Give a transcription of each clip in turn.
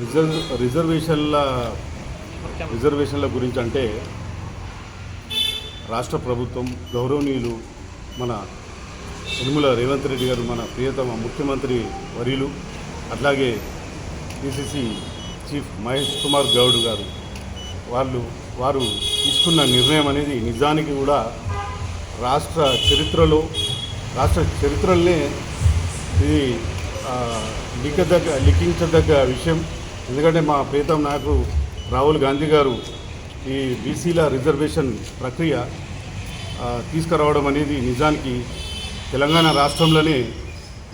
రిజర్వేషన్ల గురించి అంటే రాష్ట్ర ప్రభుత్వం గౌరవనీయులు మన యనమల రేవంత్ రెడ్డి గారు, మన ప్రియతమ ముఖ్యమంత్రి వర్యులు, అట్లాగే పిసిసి చీఫ్ మహేష్ కుమార్ గౌడ్ గారు వారు తీసుకున్న నిర్ణయం అనేది నిజానికి కూడా రాష్ట్ర చరిత్రలోనే ఇది లిఖించదగ్గ విషయం. ఎందుకంటే మా ప్రియతమ నాయకుడు రాహుల్ గాంధీ గారు ఈ బీసీల రిజర్వేషన్ ప్రక్రియ తీసుకురావడం అనేది నిజానికి తెలంగాణ రాష్ట్రంలోనే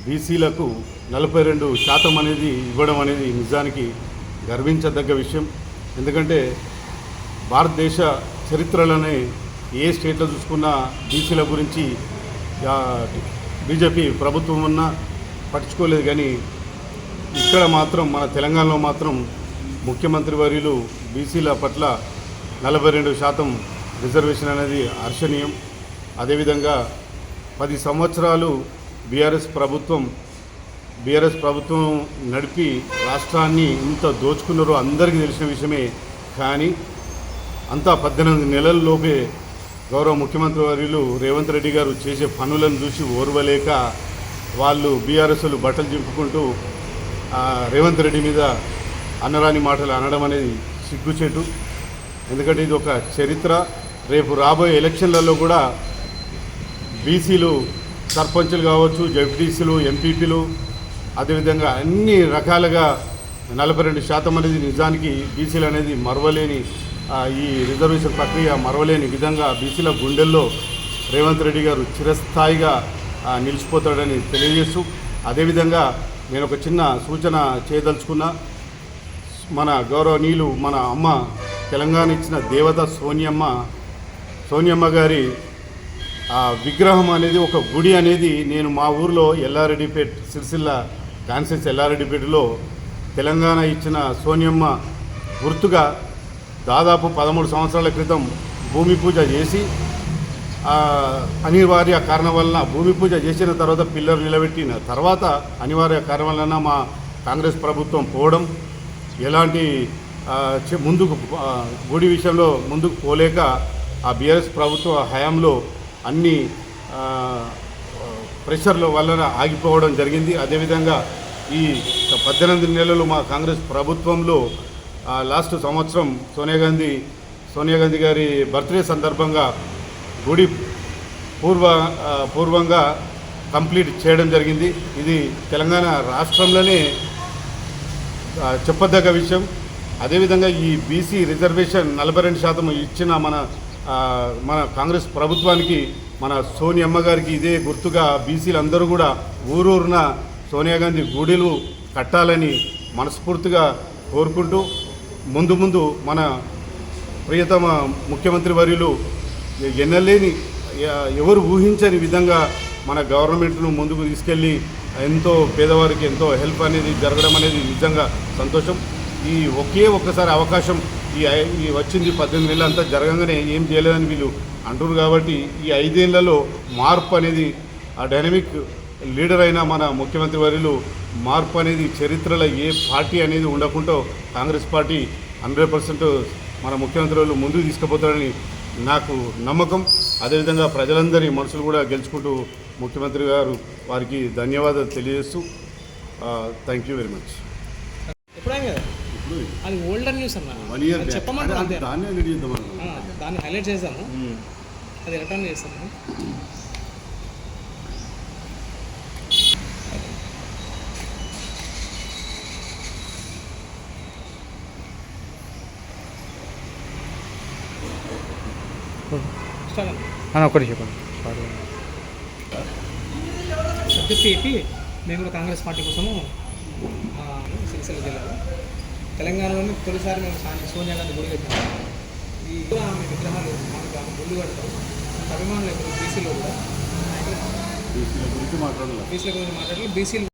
బీసీలకు 42% అనేది ఇవ్వడం అనేది నిజానికి గర్వించదగ్గ విషయం. ఎందుకంటే భారతదేశ చరిత్రలోనే ఏ స్టేట్లో చూసుకున్నా బీసీల గురించి బీజేపీ ప్రభుత్వం ఉన్నా పట్టించుకోలేదు. కానీ ఇక్కడ మాత్రం మన తెలంగాణలో మాత్రం ముఖ్యమంత్రి వర్యులు బీసీల పట్ల 42% రిజర్వేషన్ అనేది హర్షణీయం. అదేవిధంగా 10 సంవత్సరాలు బీఆర్ఎస్ ప్రభుత్వం నడిపి రాష్ట్రాన్ని ఇంత దోచుకున్నారో అందరికీ తెలిసిన విషయమే. కానీ అంతా 18 నెలల్లోపే గౌరవ ముఖ్యమంత్రి వర్యులు రేవంత్ రెడ్డి గారు చేసే పనులను చూసి ఓర్వలేక వాళ్ళు బీఆర్ఎస్లు బట్టలు చింపుకుంటూ రేవంత్ రెడ్డి మీద అనరాని మాటలు అనడం అనేది సిగ్గుచేటు. ఎందుకంటే ఇది ఒక చరిత్ర. రేపు రాబోయే ఎలక్షన్లలో కూడా బీసీలు సర్పంచులు కావచ్చు, జడ్పీటీసీలు, ఎంపీపీలు, అదేవిధంగా అన్ని రకాలుగా 42% అనేది నిజానికి బీసీలు అనేది మరవలేని ఈ రిజర్వేషన్ ప్రక్రియ మరవలేని విధంగా బీసీల గుండెల్లో రేవంత్ రెడ్డి గారు చిరస్థాయిగా నిలిచిపోతాడని తెలియజేస్తూ, అదేవిధంగా నేను ఒక చిన్న సూచన చేయదలుచుకున్నా. మన గౌరవనీయులు మన అమ్మ తెలంగాణ ఇచ్చిన దేవత సోనియమ్మ గారి విగ్రహం అనేది ఒక గుడి అనేది నేను మా ఊర్లో ఎల్లారెడ్డిపేట సిరిసిల్ల కాన్స్టిట్యూన్సీ ఎల్లారెడ్డిపేటలో తెలంగాణ ఇచ్చిన సోనియమ్మ గుర్తుగా దాదాపు 13 సంవత్సరాల క్రితం భూమి పూజ చేసి అనివార్య కారణం వలన భూమి పూజ చేసిన తర్వాత పిల్లర్ నిలబెట్టిన తర్వాత అనివార్య కారణం వలన మా కాంగ్రెస్ ప్రభుత్వం పోవడం, ఎలాంటి ముందుకు గుడి విషయంలో ముందుకు పోలేక ఆ బీఆర్ఎస్ ప్రభుత్వ హయాంలో అన్ని ప్రెషర్ల వలన ఆగిపోవడం జరిగింది. అదేవిధంగా ఈ 18 నెలలు మా కాంగ్రెస్ ప్రభుత్వంలో లాస్ట్ సంవత్సరం సోనియా గాంధీ గారి బర్త్డే సందర్భంగా గుడి పూర్వంగా కంప్లీట్ చేయడం జరిగింది. ఇది తెలంగాణ రాష్ట్రంలోనే చెప్పదగ్గ విషయం. అదేవిధంగా ఈ బీసీ రిజర్వేషన్ 42% ఇచ్చిన మన కాంగ్రెస్ ప్రభుత్వానికి, మన సోనియమ్మ గారికి ఇదే గుర్తుగా బీసీలు అందరూ కూడా ఊరూరున సోనియా గాంధీ గుడిలు కట్టాలని మనస్ఫూర్తిగా కోరుకుంటూ, ముందు మన ప్రియతమ ముఖ్యమంత్రి వర్యులు ఎన్నలేని ఎవరు ఊహించని విధంగా మన గవర్నమెంట్ను ముందుకు తీసుకెళ్ళి ఎంతో పేదవారికి ఎంతో హెల్ప్ అనేది జరగడం అనేది నిజంగా సంతోషం. ఈ ఒక్కసారి అవకాశం ఈ వచ్చింది 18 నెలలు అంతా జరగగానే ఏం చేయలేదని వీళ్ళు అంటున్నారు. కాబట్టి ఈ 5 ఏళ్లలో మార్పు అనేది ఆ డైనమిక్ లీడర్ అయిన మన ముఖ్యమంత్రి వర్యులు మార్పు అనేది చరిత్రలో ఏ పార్టీ అనేది ఉండకుండా కాంగ్రెస్ పార్టీ 100% మన ముఖ్యమంత్రి వర్యులు ముందుకు తీసుకుపోతారని నాకు నమ్మకం. అదేవిధంగా ప్రజలందరి మనసులు కూడా గెలుచుకుంటూ ముఖ్యమంత్రి గారు వారికి ధన్యవాదాలు తెలియజేస్తూ థ్యాంక్ యూ వెరీ మచ్. అది ఓల్డర్ న్యూస్ అన్న, 1 year చెప్పమంటారు, దాన్ని హైలైట్ చేశాను, అది రిటర్న్ చేస్తాను. ఒకటి చెప్పండి. సబ్జెక్ట్ ఏంటి? మేము కూడా కాంగ్రెస్ పార్టీ కోసము సిరిసిల్ల జిల్లాలో తెలంగాణలోని తొలిసారి మేము సోనియా గాంధీ గుడి కట్టాము. ఈ ఆమె విగ్రహాలు ఆమె గుళ్ళు కడతారు. అభిమానులు ఇప్పుడు బీసీలో కూడా బీసీల గురించి మాట్లాడాలి. బీసీలు